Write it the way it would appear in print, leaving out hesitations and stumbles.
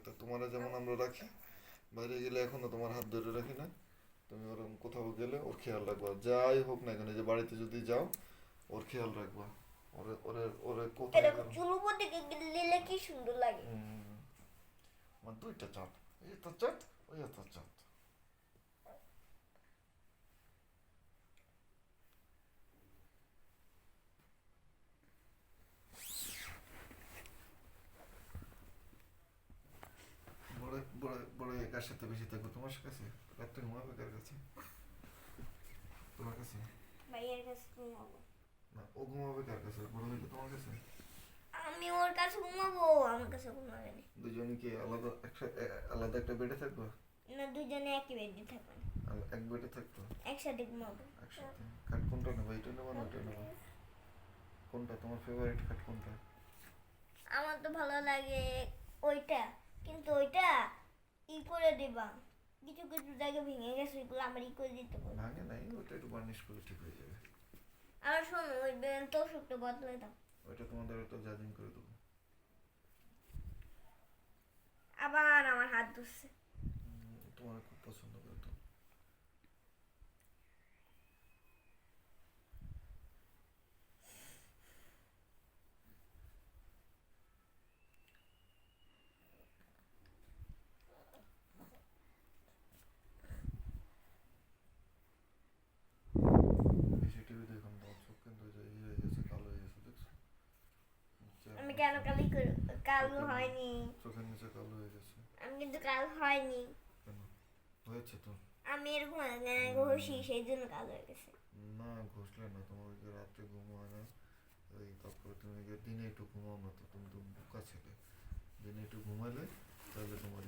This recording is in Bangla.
তো তোমার যেমন আমরা রাখি, বাইরে গেলে এখনো তোমার হাত ধরে রাখি না, তুমি ওরকম কোথাও গেলে ওর খেয়াল রাখবা, যাই হোক না কেন, যে বাড়িতে যদি যাও ওর খেয়াল রাখবা। ওরে ওরে ওরে কোথায় এরকম গেল। চুলুপো দিকে দিলে কি সুন্দর লাগে। আমার দুইটা চাঁদ, এই তো চাঁদ, ওই তো চাঁদ। বড় বড় বড় কার সাথে বেশি থাকবো, তোমার কাছে? রাত্রে ঘুমাবে কার কাছে? তোমার কাছে? ভাইয়ের কাছে ঘুমাবো। না, ও ঘুমাবে কার কাছে বড় হইলে, তোমার কাছে? আমি ওর কাছে ঘুমাবো, আমার কাছে ঘুমাবে না। দুজনে কি আলাদা আলাদা একটা বেডে থাকবো? না, দুজনে একই বেডে থাকবেন, এক বেডে থাকবো একসাথে ঘুমাবো। একসাথে। খাট কোনটা নেবো, এইটা নেবো না ওইটা নেবো? কোনটা তোমার ফেভারিট খাট কোনটা? আমার তো ভালো লাগে ওইটা, কিন্তু ওইটা ই করে দেবা, কিছু কিছু জায়গায় ভেঙে গেছে, ওইগুলো আমার ই করে দিতে বলো। ভাঙে নাই, ওইটা একটু বার্নিশ করলে ঠিক হয়ে যাবে। আর শোনো, ওই তোষকটা বদলে দাও। ওইটা তোমাদের একটা জাজিং করে দেবো। আবার আমার হাত ধরছে। তোমার খুব পছন্দ করে তো। বেশি টিভি দেখো না, তোমার চোখ কিন্তু ওই যে ইয়ে হয়ে গেছে, কালো হয়ে গেছে, দেখছো? আমি কেন কালি করে, কালো হয়নি। চোখের নিচে কালো হয়ে গেছে। আমি কিন্তু কাল হয়নি। কেন হয়েছে তো? আমি এরকম ঘষি, সেই জন্য কালো হয়ে গেছে। না, ঘষলে না, তোমার ওই যে রাত্রে ঘুম হয় না, ওই তারপরে তুমি দিনে একটু ঘুমাও না, তো তুমি তো বোকা ছেলে। দিনে একটু ঘুমালে তাহলে তোমার